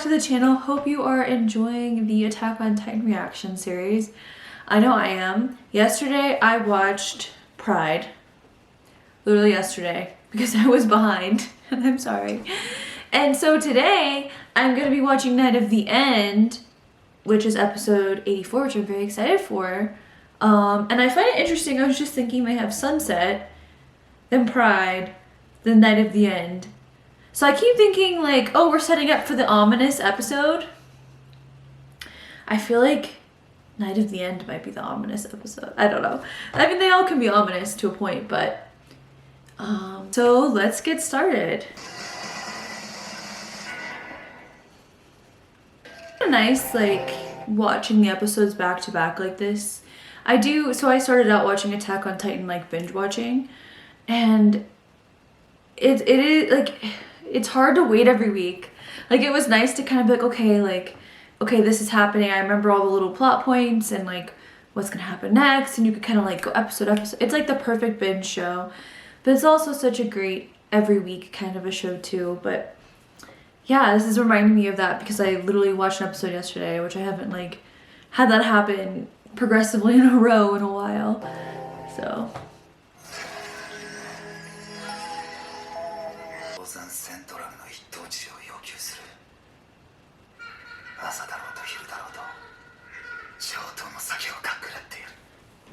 to the channel. Hope you are enjoying the Attack on Titan reaction series. I know I am. Yesterday I watched Pride. Literally yesterday because I was behind and I'm sorry. And so today I'm going to be watching Night of the End, which is episode 84, which I'm very excited for. And I find it interesting. I was just thinking they have Sunset, then Pride, then Night of the End. So I keep thinking like, oh, we're setting up for the ominous episode. I feel like Night of the End might be the ominous episode. I don't know. I mean, they all can be ominous to a point, but so let's get started. Nice, like watching the episodes back to back like this. I started out watching Attack on Titan, like binge watching, and it is like, it's hard to wait every week. Like, it was nice to kind of be like, okay, this is happening. I remember all the little plot points and like what's gonna happen next, and you could kind of like go episode. It's like the perfect binge show, but it's also such a great every week kind of a show too. But yeah, this is reminding me of that because I literally watched an episode yesterday, which I haven't like had that happen progressively in a row in a while. So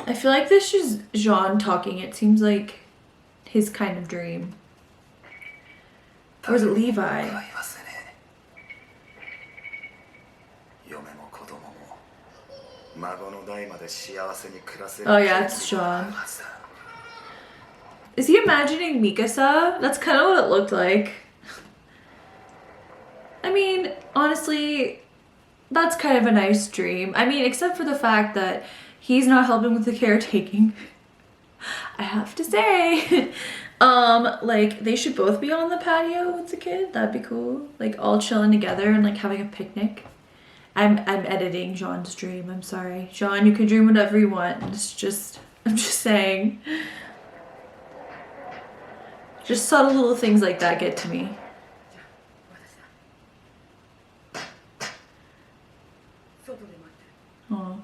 I feel like this is Jean talking. It seems like his kind of dream. Or is it Levi? Oh yeah, it's Jean. Is he imagining Mikasa? That's kind of what it looked like. I mean, honestly, that's kind of a nice dream. I mean, except for the fact that he's not helping with the caretaking. I have to say. Like, they should both be on the patio with the kid. That'd be cool. Like, all chilling together and like having a picnic. I'm editing Jean's dream. I'm sorry. Jean, you can dream whatever you want. I'm just saying. Just subtle little things like that get to me. Oh.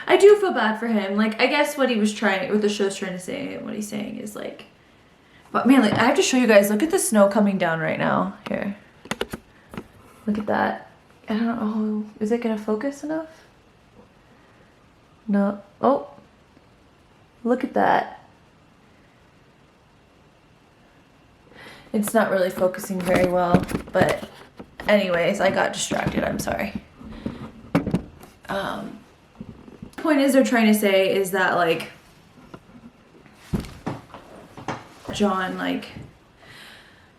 I do feel bad for him. Like, I guess what the show's trying to say, and what he's saying is like, but man, like, I have to show you guys, look at the snow coming down right now. Here. Look at that. I don't know, is it gonna focus enough? No. Oh, look at that. It's not really focusing very well, but anyways, I got distracted, I'm sorry. Point is they're trying to say is that like John like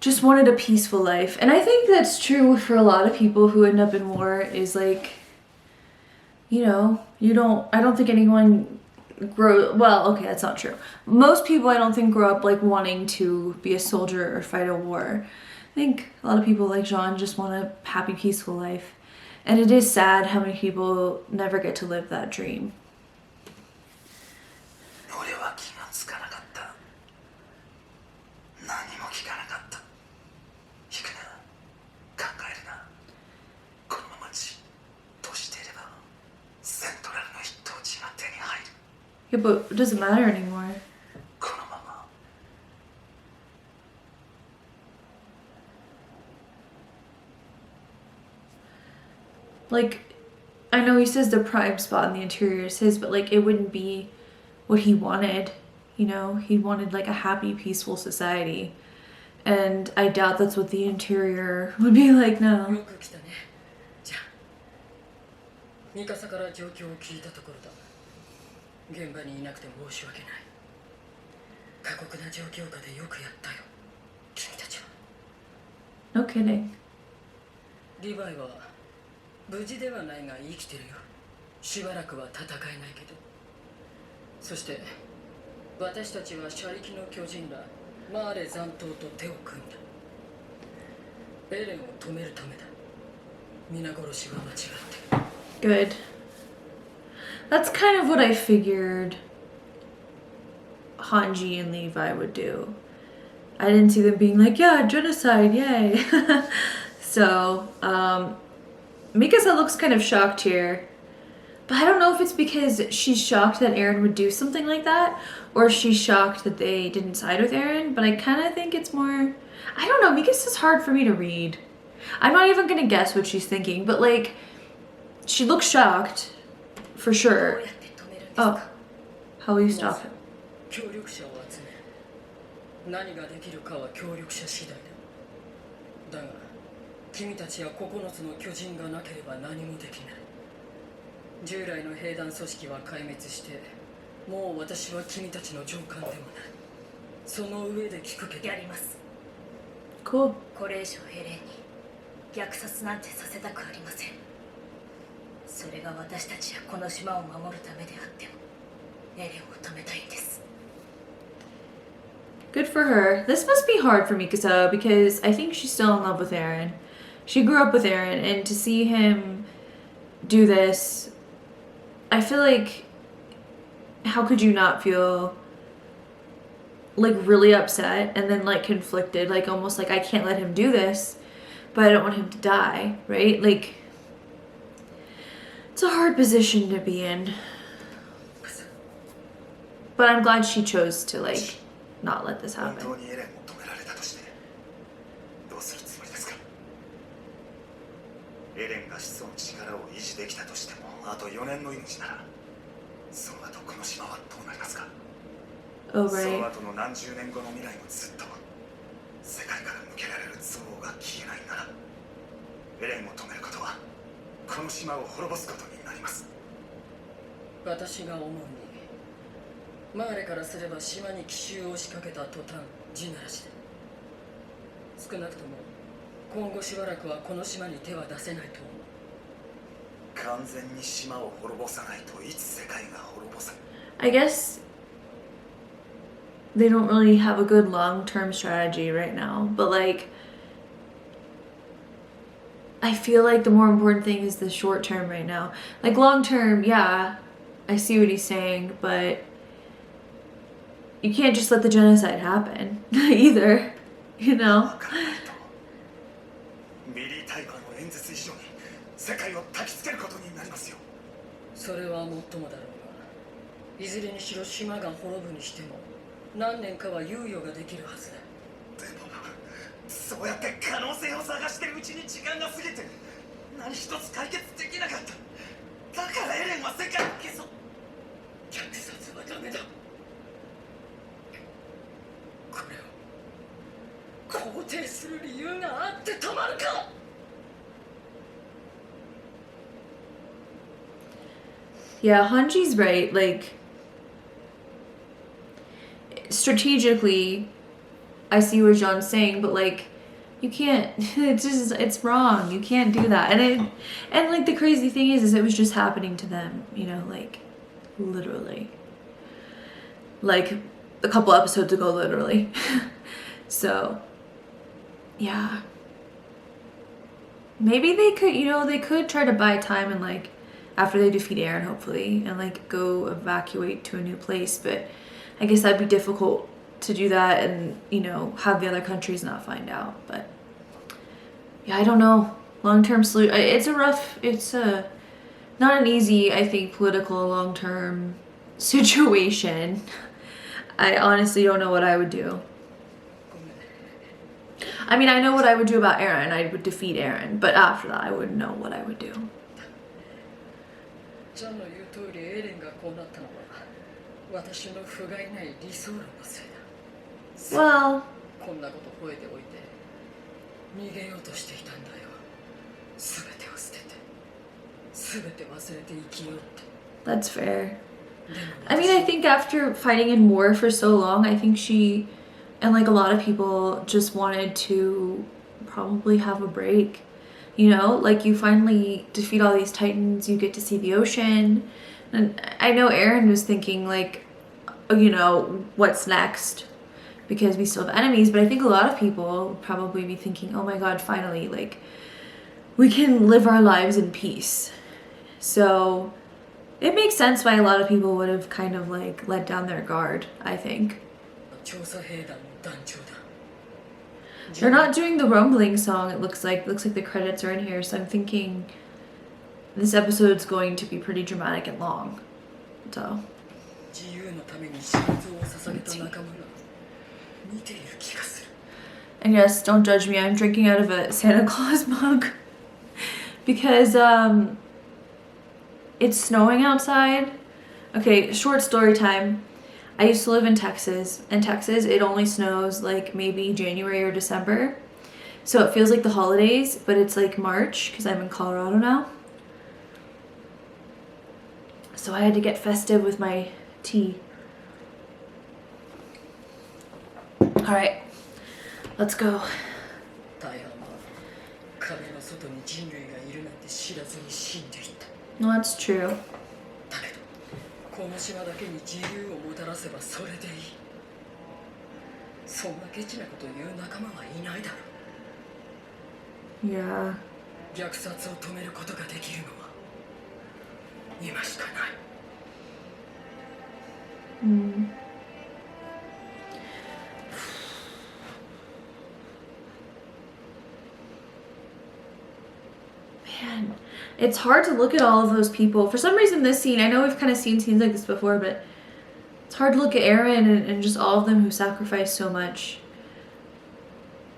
just wanted a peaceful life, and I think that's true for a lot of people who end up in war. Is like, you know, I don't think anyone well, okay, that's not true. Most people I don't think grow up like wanting to be a soldier or fight a war. I think a lot of people like Jean just want a happy, peaceful life. And it is sad how many people never get to live that dream. Yeah, but it doesn't matter anymore. Like, I know he says the prime spot in the interior is his, but like, it wouldn't be what he wanted, you know? He wanted like a happy, peaceful society. And I doubt that's what the interior would be like now. No kidding. 無事ではないが生きてるよ。しばらくは戦えないけど。そして私たちは車力の巨人らマーレ残党と手を組んだ。エレンを止めるためだ。皆殺しは間違ってる。 Good. That's kind of what I figured Hanji and Levi would do. I didn't see them being like, yeah, genocide, yay. So So, Mikasa looks kind of shocked here. But I don't know if it's because she's shocked that Eren would do something like that, or she's shocked that they didn't side with Eren, but I kind of think it's more... I don't know, Mikasa's hard for me to read. I'm not even gonna guess what she's thinking, but like, she looks shocked, for sure. Oh, how will you stop him? 協力者を集め何ができるかは協力者次第だ。だが君たちや9つの巨人がなければ何もできない。従来の兵団組織は壊滅して、もう私は君たちの上官でもない。その上で聞くけど。やります。Cool. これ以上エレンに虐殺なんてさせたくありません。それが私たちやこの島を守るためであってもエレンを止めたいんです。Good for her. This must be hard for Mikasa because I think she's still in love with Eren. She grew up with Eren, and to see him do this, I feel like, how could you not feel like really upset and then like conflicted, like almost like I can't let him do this, but I don't want him to die, right? Like, it's a hard position to be in. But I'm glad she chose to like not let this happen. 本当にエレンを止められたとしてどうするつもりですか。エレンが始祖の力を維持できたとしてもあと4年の命ならその後この島はどうなりますか。 Oh, そ right. の後の何十年後の未来もずっと世界から抜けられる憎悪が消えないならエレンを止めることはこの島を滅ぼすことになります。私が思うにマーレからすれば島に奇襲を仕掛けた途端地ならしだ。少なくとも今後しばらくはこの島に手は出せないと思う。完全に島を滅ぼさないといつ世界が滅ぼさ I guess they don't really have a good long-term strategy right now, but like I feel like the more important thing is the short term right now. Like long term, yeah, I see what he's saying, but you can't just let the genocide happen either, you know? わからないとビリー・タイバーの演説以上に世界を焚きつけることになりますよ。それはもっともだろうが、いずれにしろ島が滅ぶにしても何年かは猶予ができるはずだ。でもそうやって可能性を探してるうちに時間が過ぎて何一つ解決できなかった。だからエレンは世界を消そう。虐殺はダメだ。これを肯定する理由があってたまるか。Yeah, Hanji's right. Like, strategically, I see what John's saying, but like, you can't. It's wrong. You can't do that. And like the crazy thing is it was just happening to them. You know, like, literally, like a couple episodes ago, literally. So, yeah. Maybe they could, you know, they could try to buy time and like, after they defeat Eren, hopefully, and like go evacuate to a new place. But I guess that'd be difficult to do that and, you know, have the other countries not find out. But yeah, I don't know. Long-term solution. It's not an easy, I think, political long-term situation. I honestly don't know what I would do. I mean, I know what I would do about Eren. I would defeat Eren. But after that, I wouldn't know what I would do. ジャンの言う通りエレンがこうなったのは私の不甲斐ない理想論のせいだ。 Well, こんなこと吠えておいて逃げようとしていたんだよ。全てを捨てて全て忘れて生きようって。 that's fair. I mean, I think after fighting in war for so long, I think she and like a lot of people just wanted to probably have a break. You know, like you finally defeat all these titans, you get to see the ocean. And I know Eren was thinking like, you know, what's next? Because we still have enemies, but I think a lot of people would probably be thinking, oh my god, finally, like, we can live our lives in peace. So it makes sense why a lot of people would have kind of like let down their guard, I think. 調査兵団の団長だ。They're not doing the rumbling song, it looks like. It looks like the credits are in here, so I'm thinking this episode's going to be pretty dramatic and long. So. 自由のために心臓を捧げた仲間が見ている気がする。 And yes, don't judge me, I'm drinking out of a Santa Claus mug. Because, it's snowing outside. Okay, short story time. I used to live in Texas. In Texas, it only snows like maybe January or December. So it feels like the holidays, but it's like March because I'm in Colorado now. So I had to get festive with my tea. Alright, let's go. 大半は壁の外に人類がいるなんて知らずに死んでいった。 No, that's true. だけどこの島だけに自由をもたらせばそれでいい。そんなケチなこと言う仲間はいないだろう。 Yeah. 虐殺を止めることができるのは今しかない。 Hmm. Man, it's hard to look at all of those people. For some reason, this scene, I know we've kind of seen scenes like this before, but it's hard to look at Eren and just all of them who sacrificed so much.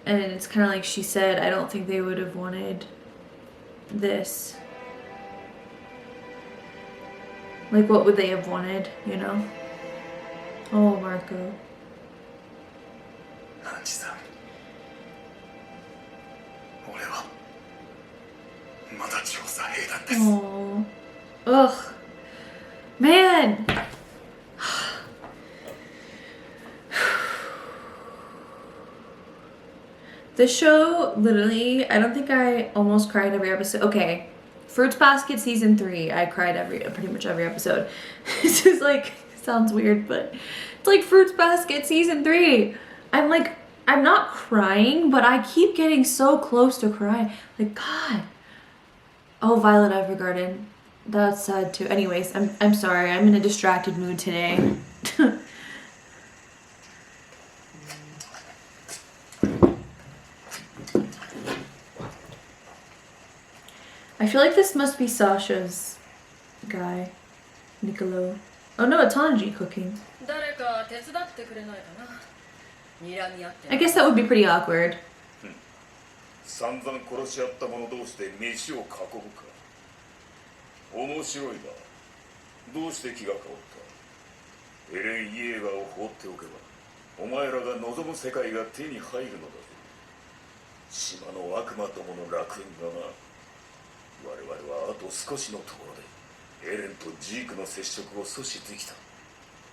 And it's kind of like she said, I don't think they would have wanted this. Like, what would they have wanted, you know? Oh, Marco. アンジさん、俺はまだ調査兵団です。 Oh. Ugh. Man. The show, literally, I don't think I almost cried every episode. Okay. Fruits Basket season 3, I cried pretty much every episode. This is like, sounds weird, but it's like Fruits Basket season 3. I'm not crying, but I keep getting so close to crying. Like, God. Oh, Violet Evergarden. That's sad too. Anyways, I'm sorry. I'm in a distracted mood today. I feel like this must be Sasha's guy, Niccolo. Oh no, it's Hanji cooking. 誰か手伝ってくれないかな。睨み合って I guess that would be pretty awkward. 散々殺し合った者同士で飯を囲むか。面白いな。どうして気が変わった？エレン・イエーガーを放っておけば、お前らが望む世界が手に入るのだぞ。島の悪魔どもの楽園がな。我々はあと少しのところでエレンとジークの接触を阻止できた。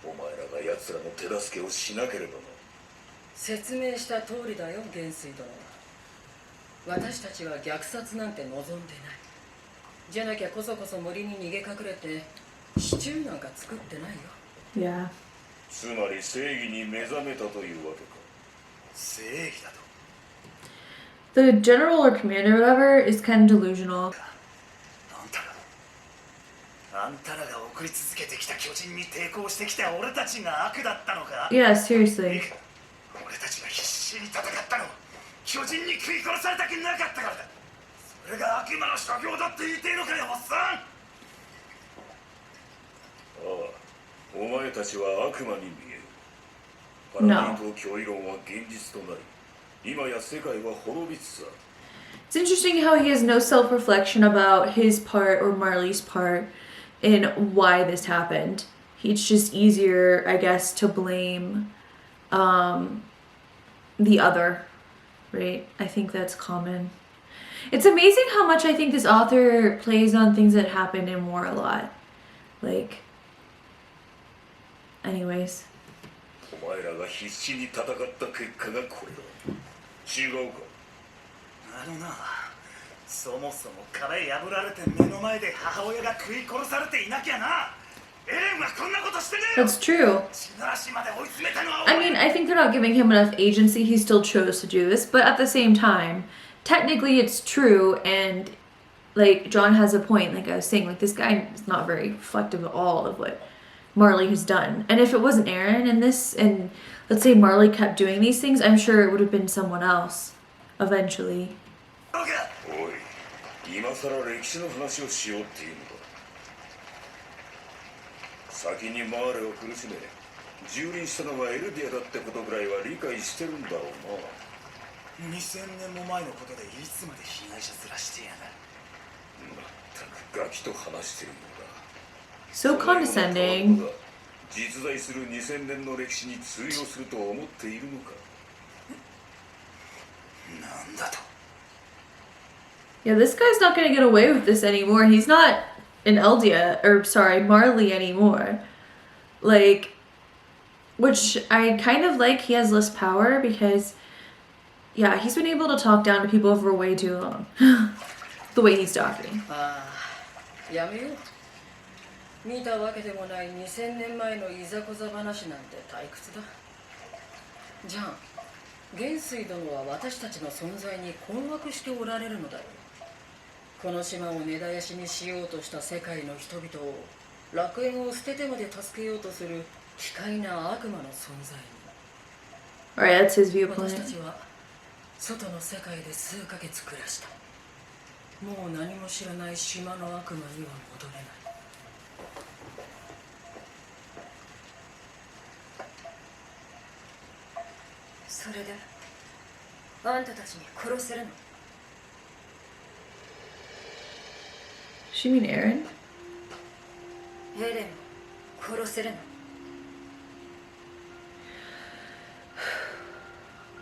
お前らが奴らの手助けをしなければな。説明した通りだよ、元帥殿。私たちは虐殺なんて望んでない。じゃなきゃこそこそ森に逃げ隠れてシチューなんか作ってないよ。Yeah. つまり正義に目覚めたというわけか。正義だと。 The general or commander or whatever is kind of delusional. あんたらが送り続けてきた巨人に抵抗してきた俺たちが悪だったのか？ Yeah, seriously. 俺たちが必死に戦ったのは巨人に食い殺されたくなかったからだ。それが悪魔の所業だって言っているのかよ、おっさん。ああ、お前たちは悪魔に見える。パラディと脅威論は現実となり、今や世界は滅びつつある。 It's interesting how he has no self-reflection about his part or Marley's part in why this happened. It's just easier, I guess, to blame the other, right? I think that's common. It's amazing how much I think this author plays on things that happened in war a lot. Like, anyways. お前らが必死に戦った結果がこれだ。違うか？あのな、そもそも壁破られて目の前で母親が食い殺されていなきゃな。エレンはこんなことしてねえよ。 That's true. 地ならしまで追い詰めたのは I mean, I think they're not giving him enough agency. He still chose to do this, but at the same time, technically it's true, and like John has a point. Like I was saying, like this guy is not very reflective at all of what Marley has done. And if it wasn't Aaron in this, and let's say Marley kept doing these things, I'm sure it would have been someone else eventually. おい、今さら歴史の話をしようっていうのか。先にマーレを苦しめ、蹂躙したのがエルディアだってことぐらいは理解してるんだろうな。2000年も前のことでいつまで被害者面してやがる。まったくガキと話してるのだ。 So condescending. 実在する2000年の歴史に通用すると思っているのか。なんだと。 Yeah, this guy's not gonna get away with this anymore. He's not an Eldia, or sorry, Marley anymore. Like, which I kind of like. He has less power because, yeah, he's been able to talk down to people for way too long. The way he's talking. ああ、やめよう。見たわけでもない2000年前のいざこざ話なんて退屈だ。じゃあ元帥殿は私たちの存在に困惑しておられるのだろう。この島を根絶やしにしようとした世界の人々を楽園を捨ててまで助けようとする奇怪な悪魔の存在に。 Alright, that's his 私た viewpoint. ちは外の世界で数ヶ月暮らした。もう何も知らない島の悪魔には戻れない。それであんたたちに殺せるの？ She mean Aaron? エレンを殺せるの？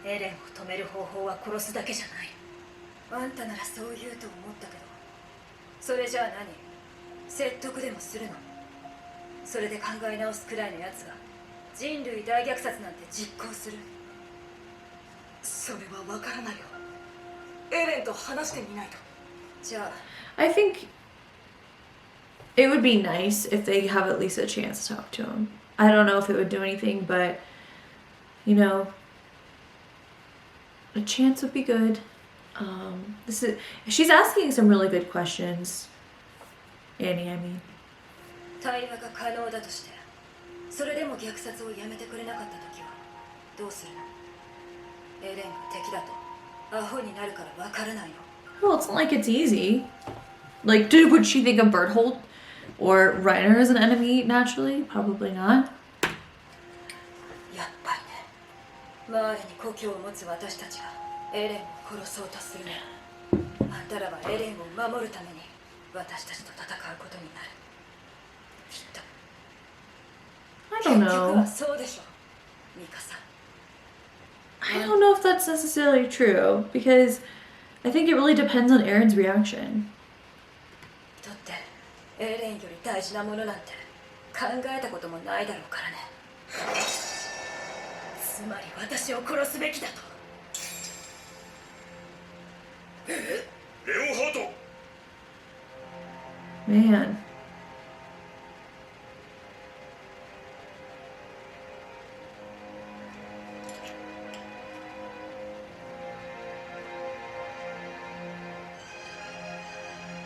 エレンを止める方法は殺すだけじゃない。あんたならそう言うと思ったけど、それじゃあ何？説得でもするの？それで考え直すくらいのやつが人類大虐殺なんて実行する？それは分からないよ。エレンと話してみないと。じゃあ I think it would be nice if they have at least a chance to talk to him. I don't know if it would do anything, but you know, a chance would be good. She's asking some really good questions. Annie, I mean. 対話が可能だとして、それでも虐殺をやめてくれなかった時はどうするの？エレンが敵だとアホになるから分からないの。 Well, it's not like it's easy. Like, would she think of Berthold or Reiner as an enemy naturally? Probably not. やっぱりね。マーレに故郷を持つ私たちがエレンを殺そうとするね。あんたらはエレンを守るために私たちと戦うことになる。きっと。 I 結 don't 局は know. そうでしょ、ミカさん。 I don't know if that's necessarily true because I think it really depends on Aaron's reaction. だってエレンより大事なものなんて考えたこともないだろうからね。つまり私を殺すべきだと。レオンハート Man.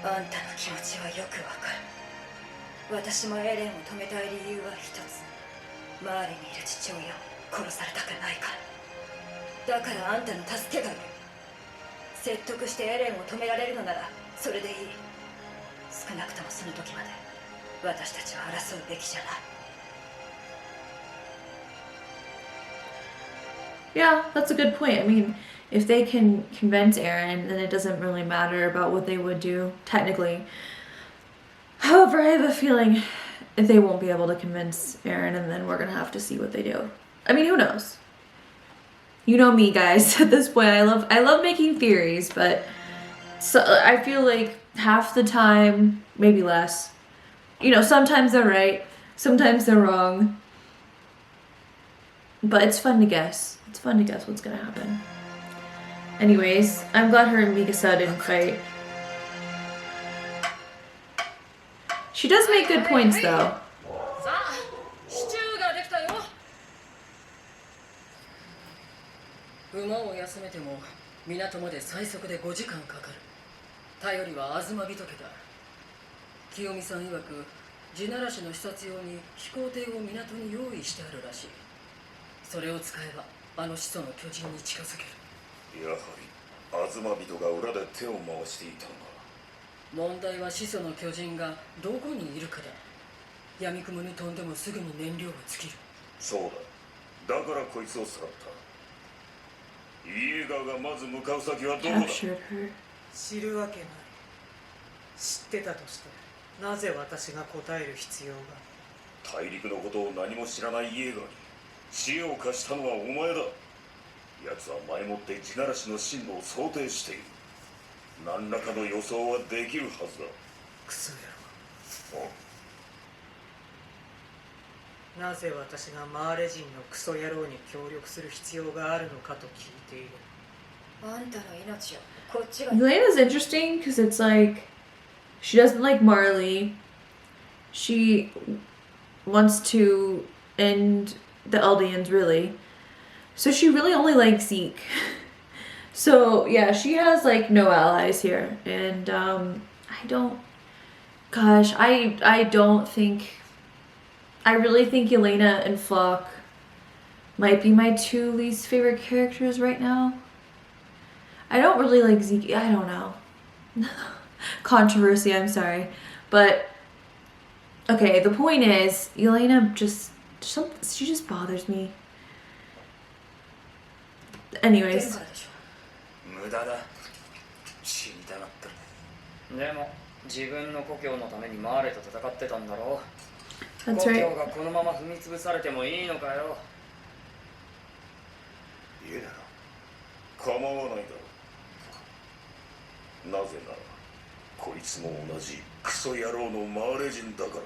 あんたの気持ちはよくわかる。私もエレンを止めたい理由は一つ。マーレにいる父親を殺されたくないから。だからあんたの助けがいる。説得してエレンを止められるのならそれでいい。少なくともその時まで私たちは争うべきじゃない。 Yeah, that's a good point. I mean, if they can convince Aaron, then it doesn't really matter about what they would do, technically. However, I have a feeling they won't be able to convince Aaron, and then we're gonna have to see what they do. I mean, who knows? You know me, guys. At this point, I love making theories, but so I feel like half the time, maybe less. You know, sometimes they're right, sometimes they're wrong. But it's fun to guess. It's fun to guess what's gonna happen. Anyways, I'm glad her and Mikasa didn't fight. She does make good points, though. さあ、シチューができたよ。馬を休めても港まで最速で5時間かかる。頼りは東人家だ。清美さん曰く地ならしの視察用に飛行艇を港に用意してあるらしい。それを使えばあの始祖の巨人に近づける。やはり東人が裏で手を回していたのだ。問題は始祖の巨人がどこにいるかだ。闇雲に飛んでもすぐに燃料が尽きる。そうだ、だからこいつをさらった。イエーガーがまず向かう先はどこだ。 Captured her. 知るわけない。知ってたとしてなぜ私が答える必要が。大陸のことを何も知らないイエーガーに知恵を貸したのはお前だ。奴は前もって地ならしの進路を想定している。何らかの予想はできるはずだ。クソ野お郎。なぜ私がマーレ人のクソ野郎に協力する必要があるのかと聞いている。あんたの命をこっちが Yelena's interesting because it's like she doesn't like Marley. She wants to end the Eldians, really. So she really only likes Zeke. So yeah, she has like no allies here, and I don't. Gosh, I don't think. I really think Yelena and Flock might be my two least favorite characters right now. I don't really like Zeke. I don't know. Controversy, I'm sorry. But, okay, the point is, Yelena she just bothers me. 出る Anyways. からでしょ。無駄だ。死にたがったね。でも自分の故郷のためにマーレと戦ってたんだろう。 That's 故郷 right. がこのまま踏み潰されてもいいのかよ。言うだろ。構わないだろう。なぜならこいつも同じクソ野郎のマーレ人だから。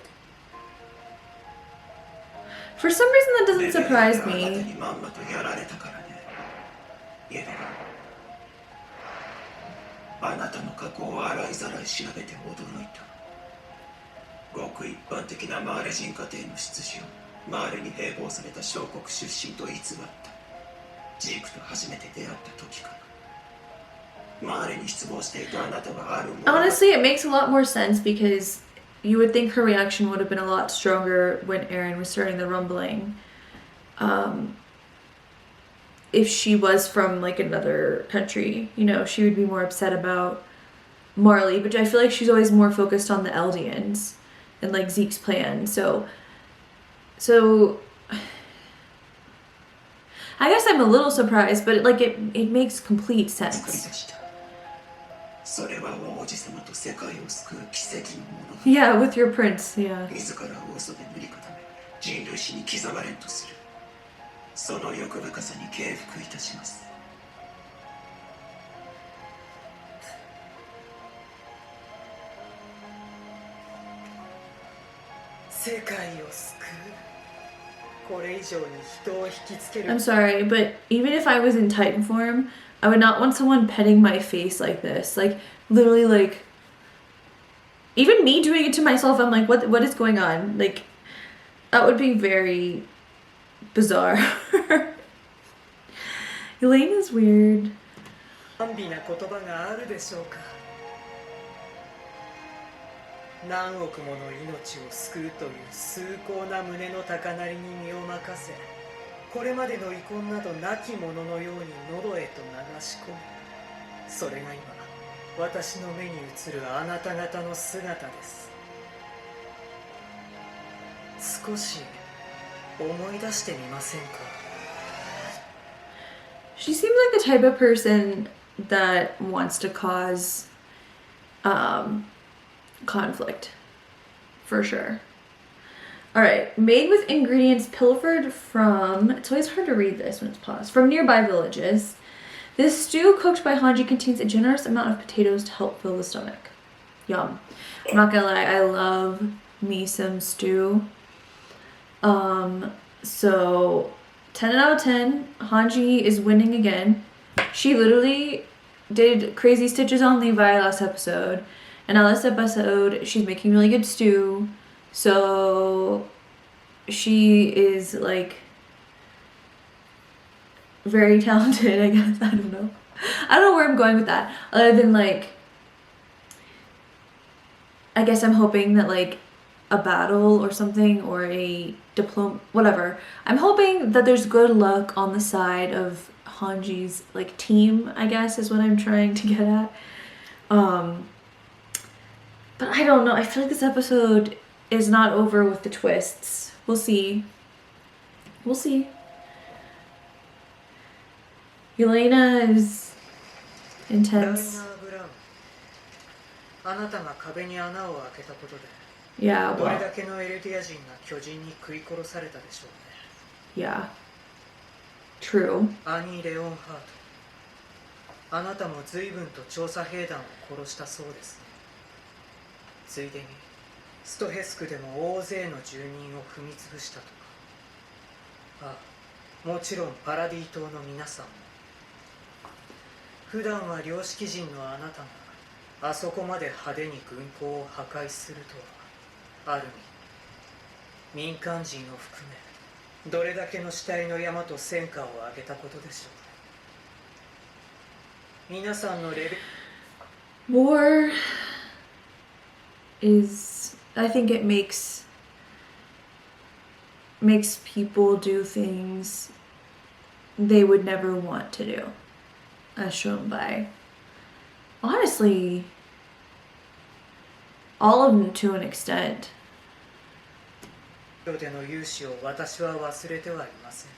For some reason that doesn't surprise あなた me. にまんまとやられたからね。イエレナ、あなたの過去を洗いざらい調べて驚いた。ごく一般的なマーレ人家庭の出自をマーレに併合された小国出身と偽った。ジークと初めて出会った時から。マーレに失望していたあなたはあるもの。 Honestly, it makes a lot more sense because you would think her reaction would have been a lot stronger when Eren was starting the rumbling. If she was from like another country, you know, she would be more upset about Marley, but I feel like she's always more focused on the Eldians and like Zeke's plan. So I guess I'm a little surprised, but like it makes complete 作り sense. 出した。それは王子様と世界を救う奇跡のものだ。 Yeah, with your prince, yeah. 自らを嘘で塗り固め人類史に刻まれんとする。その欲深さに敬服いたします。世界を救う。これ以上に人を引きつける。 I'm sorry, but even if I was in Titan form, I would not want someone petting my face like this. Like, literally, like, even me doing it to myself, I'm like, what is going on? Like, that would be very bizarre. Elena's weird. 甘美な言葉があるでしょうか。何億もの命を救うという崇高な胸の高鳴りに身を任せ、これまでの遺恨などなきもののように喉へと流し込む。それが今私の目に映るあなた方の姿です。少し思い出してみませんか。 She seems like the type of person that wants to cause conflict, for sure. Alright, made with ingredients pilfered from, it's always hard to read this when it's paused, from nearby villages. This stew cooked by Hanji contains a generous amount of potatoes to help fill the stomach. Yum. I'm not gonna lie, I love me some stew. So 10 out of 10, Hanji is winning again. She literally did crazy stitches on Levi last episode. And on this episode, she's making really good stew. So she is like very talented, I guess. I don't know. I don't know where I'm going with that. Other than like, I guess I'm hoping that like a battle or something, or a diploma, whatever. I'm hoping that there's good luck on the side of Hanji's like team, I guess is what I'm trying to get at. But I don't know. I feel like this episode is not over with the twists. We'll see. We'll see. Yelena is ライナ intense. ー・ブラウン、あなたが壁に穴を開けたことで Yeah, どれ well, だけのエルディア人が巨人に食い殺されたでしょうね。 yeah. True. アニー・レオンハート、あなたも随分と調査兵団を殺したそうですね。ついでにストヘスクでも大勢の住人を踏み潰したとか。ああ、もちろんパラディ島の皆さんも。普段は良識人のあなたがあそこまで派手に軍港を破壊するとは、ある意味民間人を含めどれだけの死体の山と戦果を上げたことでしょう。皆さんのレベル War is, I think it makes people do things they would never want to do, as shown by, honestly, all of them to an extent. での勇姿を私は忘れてはいません。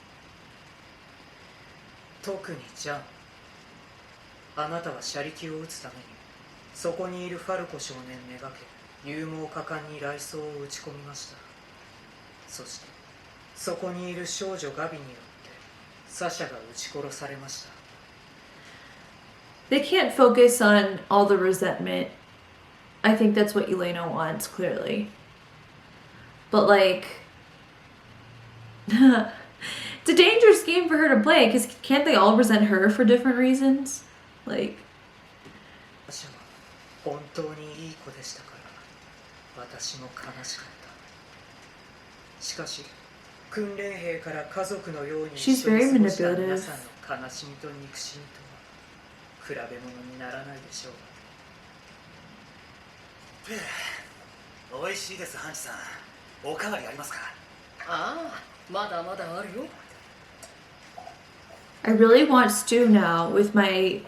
特にジャン、あなたは車力を撃つためにそこにいるファルコ少年めがけ勇猛果敢に雷装を撃ち込みました。そしてそこにいる少女ガビによってサシャが撃ち殺されました。 They can't focus on all the resentment. I think that's what Elena wants, clearly. But like, it's a dangerous game for her to play, because can't they all resent her for different reasons? Like, サシャは本当にいい子でしたから私も悲しかった。しかし訓練兵から家族のように She's very 過ごした manipulative. 皆さんの悲しみと憎しみとは比べ物にならないでしょう。美味しいです、ハンチさん。おかわりありますか？ああ、まだまだあるよ。 I really want stew now with my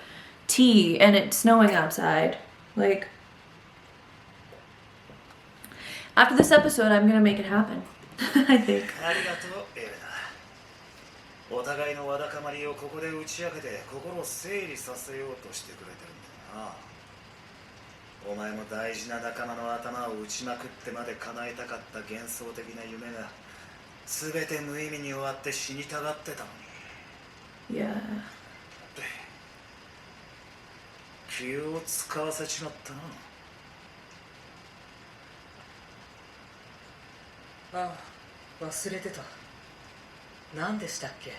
tea and it's snowing outside. Like, after this episode, I'm gonna make it happen. I think. ありがとう、エレナ。お互いのわだかまりをここで打ち明けて心を整理させようとしてくれてるんだよな。お前も大事な仲間の頭を打ちまくってまで叶えたかった幻想的な夢が全て無意味に終わって死にたがってたのに。 Yeah. 気を使わせちまったな。ああ、忘れてた。何でしたっけ？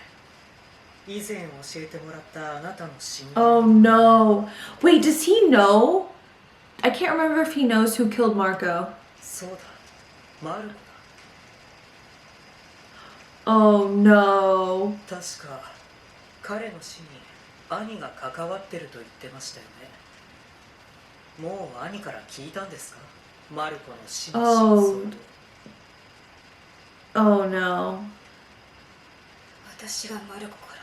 以前教えてもらったあなたの信念。 Oh no. Wait, does he know? I can't remember if he knows who killed Marco. そうだ、マルコだ。 Oh no. 確か彼の死に兄が関わってると言ってましたよね。もう兄から聞いたんですか？マルコの死の真相と。 Oh no. 私がマルコから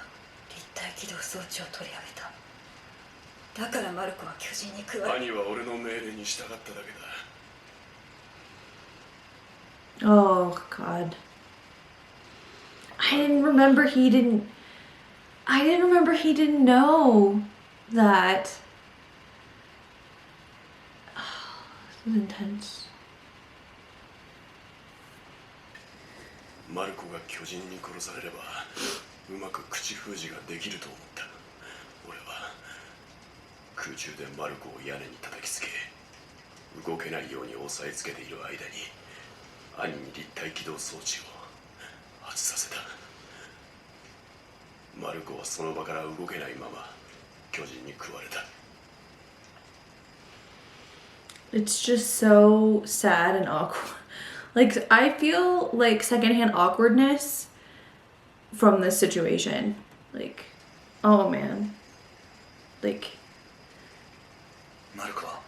立体起動装置を取り上げた。だからマルコは巨人に食われ。兄は俺の命令に従っただけだ。 Oh god. I didn't remember he didn't know that. Oh, this is intense. マルコが巨人に殺されればうまく口封じができると思った。俺は空中でマルコを屋根に叩きつけ動けないように押さえつけている間に兄に立体起動装置を外させた。マルコはその場から動けないまま巨人に食われた。 It's just so sad and awkward. Like, I feel like secondhand awkwardness from this situation. Like, oh man. Like, マルコは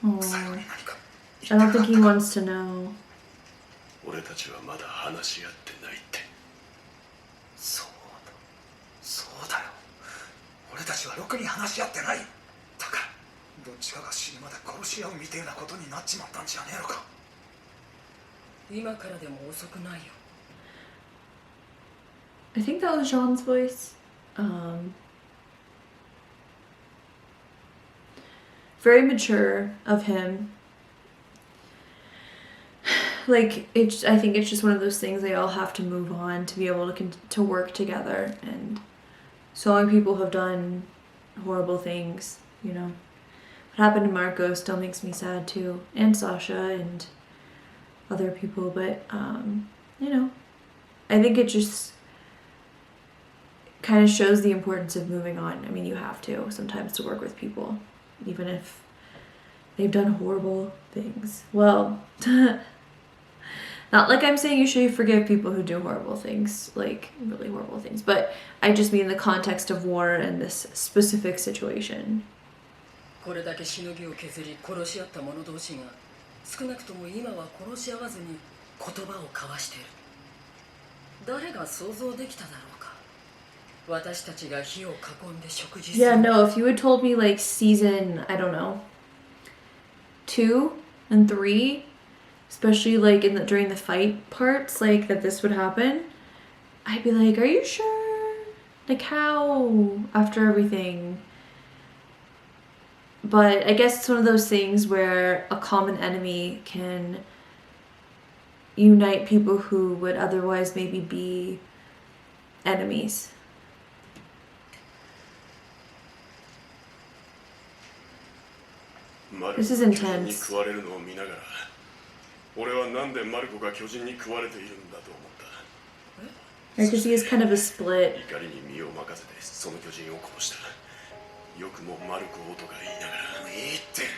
oh. 最後に何か I don't think he wants to know. 俺たちはまだ話し合ってないって。そうだよ。俺たちはろくに話し合ってない。だからどっちかが死ぬまで殺し合うみてえなことになっちまったんじゃねえのか。今からでも遅くないよ。 I think that was Jean's voice. Very mature of him. Like, I think it's just one of those things they all have to move on to be able to work together. And so many people have done horrible things, you know. What happened to Marco still makes me sad too, and Sasha and other people. But you know, I think it just kind of shows the importance of moving on. I mean, you have to sometimes to work with people, even if they've done horrible things. Well, not like I'm saying you should forgive people who do horrible things, like really horrible things, but I just mean the context of war and this specific situation. これだけしのぎを削り殺し合った者同士が少なくとも今は殺し合わずに言葉を交わしている。誰が想像できただろうか。私たちが火を囲んで食事する。 Yeah, no, if you had told me like season, I don't know, 2 and 3, especially like during the fight parts, like that this would happen, I'd be like, are you sure? Like how? After everything. But I guess it's one of those things where a common enemy can unite people who would otherwise maybe be enemies. This is intense. 食われるのを見ながら、俺はなんでマルコが巨人に食われているんだと思った。 Right, because he has kind of a split. 怒りに身を任せてその巨人を殺した。よくもマルコをとか言いながら。いいって。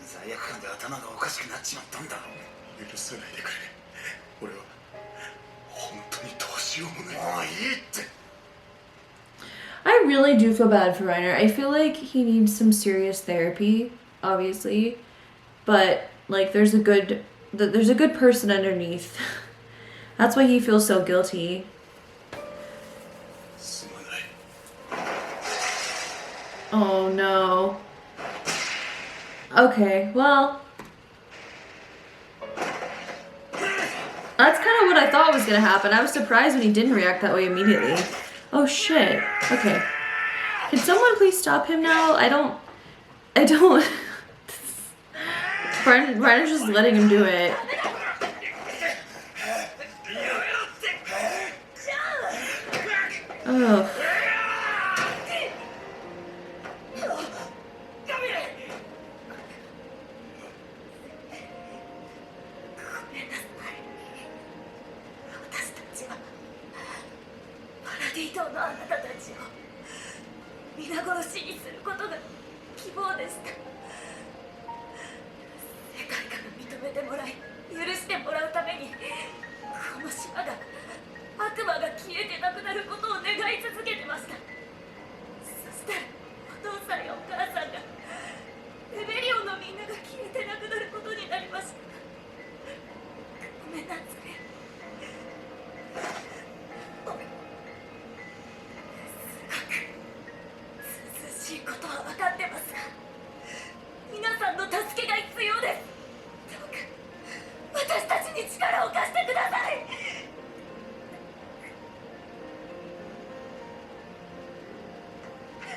罪悪感で頭がおかしくなっちまったんだろう。許さないでくれ。俺は本当にどうしようもない。もういいって。 I really do feel bad for Reiner. I feel like he needs some serious therapy, obviously, but like there's a good person underneath. That's why he feels so guilty. Oh no. Okay, well, that's kind of what I thought was gonna happen. I was surprised when he didn't react that way immediately. Oh shit. Okay. Can someone please stop him now? I don't. Reiner's just letting him do it. Oh.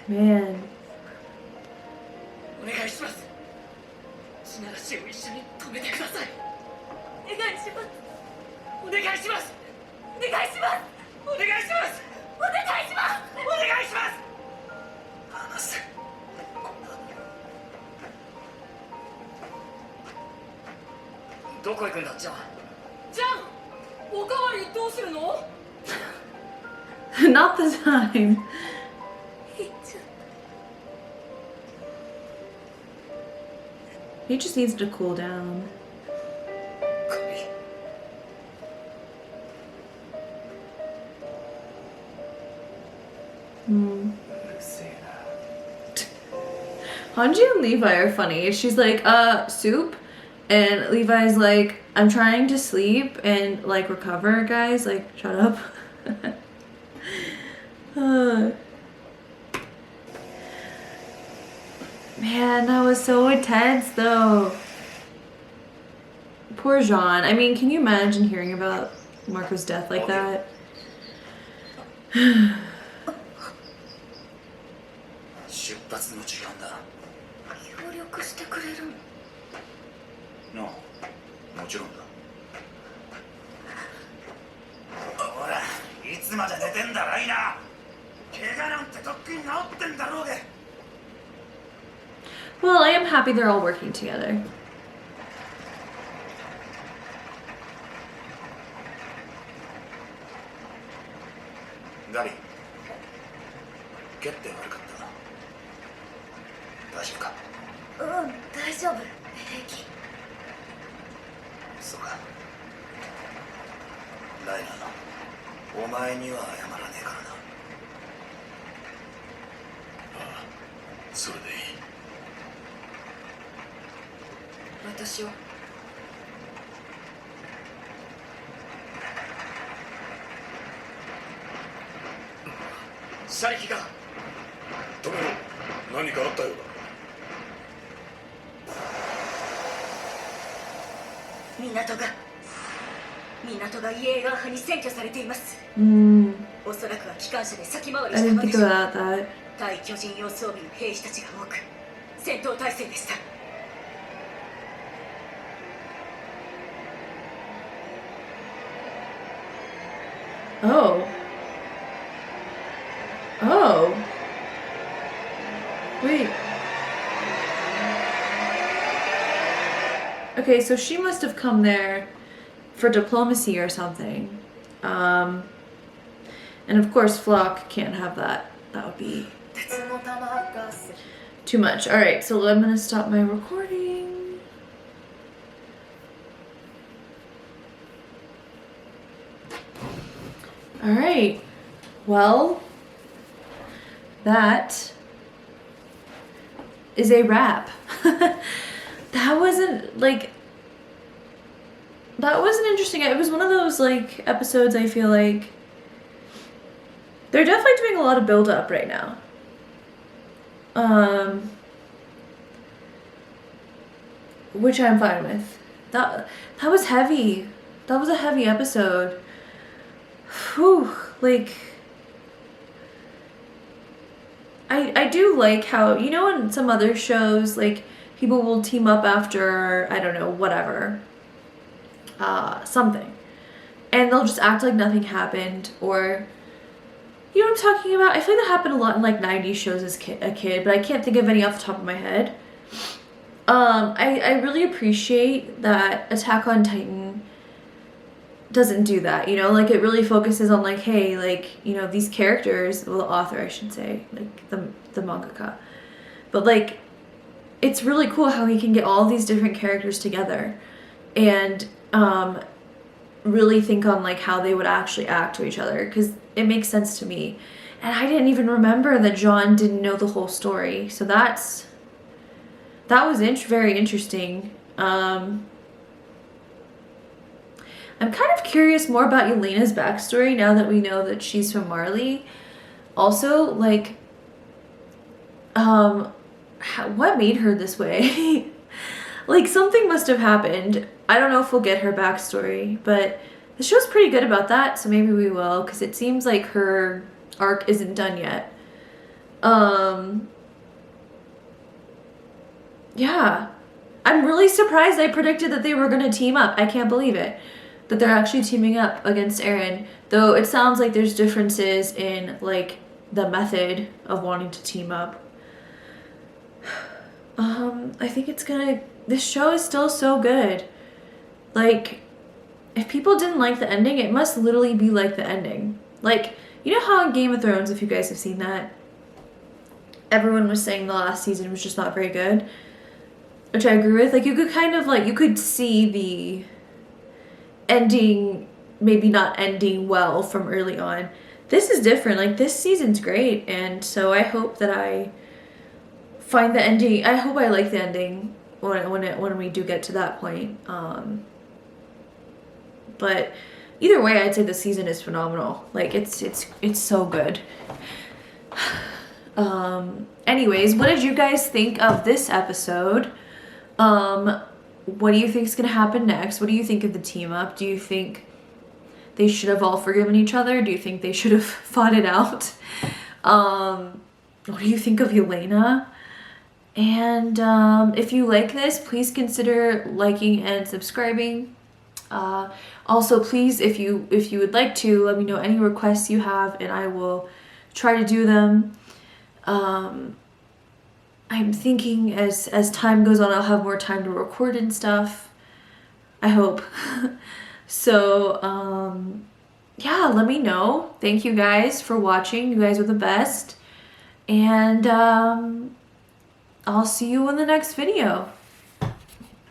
Man. お願いします。地ならしを一緒に止めてください。お願いします。お願いします。お願いします。お願いします。お願いします。お願いします。話せ。どこ行くんだ、ジャン。ジャン、おかわりどうするの？ Not the time. He just needs to cool down. Hanji and Levi are funny. She's like, soup? And Levi's like, I'm trying to sleep and like recover, guys. Like, shut up. Man, that was so intense though. Poor Jean. I mean, can you imagine hearing about Marco's death like that? 出発の時間だ。協力してくれるの？のもちろんだ。ほら、いつまで寝てんだライナー。怪我なんてとっくに治ってんだろうが。 Well, I am happy they're all working together. ガビ、蹴って悪かった。大丈夫か？うん、大丈夫。平気。そうか。ライナー、お前には謝らねえからな。ああ、それでいい。私は車力が止めろ。何かあったよう港がイエーガー派に占拠されています。おそらくは機関車で先回り I した didn't ので think しょう。 about that. 対巨人用装備の兵士たちが多く戦闘態勢でした。 Oh. Oh. Wait. Okay, so she must have come there for diplomacy or something. And of course Flock can't have that. That would be too much. Alright, so I'm gonna stop my recording. Alright. Well, that is a wrap. That wasn't like... That wasn't interesting. It was one of those like episodes I feel like they're definitely doing a lot of build up right now. Which I'm fine with. That was heavy. That was a heavy episode. Whew, like I do like how, you know, in some other shows like people will team up after, I don't know, whatever. Something. And they'll just act like nothing happened, or you know what I'm talking about? I feel like that happened a lot in like 90s shows as a kid, but I can't think of any off the top of my head. I really appreciate that Attack on Titan doesn't do that, you know, like it really focuses on like, hey, like, you know, these characters, well, the author I should say, like the mangaka, but like it's really cool how he can get all these different characters together and really think on like how they would actually act to each other, because it makes sense to me. And I didn't even remember that John didn't know the whole story, so that was very interesting. I'm kind of curious more about Yelena's backstory now that we know that she's from Marley. Also, like, what made her this way? Like, something must have happened. I don't know if we'll get her backstory, but the show's pretty good about that, so maybe we will, because it seems like her arc isn't done yet. Yeah. I'm really surprised I predicted that they were going to team up. I can't believe it. That they're actually teaming up against Eren. Though it sounds like there's differences in, like, the method of wanting to team up. I think it's gonna... This show is still so good. Like, if people didn't like the ending, it must literally be like the ending. Like, you know how in Game of Thrones, if you guys have seen that, everyone was saying the last season was just not very good? Which I agree with. Like, you could kind of, like, you could see the ending maybe not ending well from early on. This is different. Like, this season's great, and so I hope that I find the ending, I hope I like the ending when we do get to that point. But either way, I'd say the season is phenomenal. Like it's so good. Anyways, what did you guys think of this episode? What do you think is gonna happen next? What do you think of the team up? Do you think they should have all forgiven each other? Do you think they should have fought it out? What do you think of Yelena? And if you like this, please consider liking and subscribing. Also, please, if you would like to, let me know any requests you have, and I will try to do them. I'm thinking as time goes on, I'll have more time to record and stuff. I hope. So, yeah, let me know. Thank you guys for watching. You guys are the best. And I'll see you in the next video.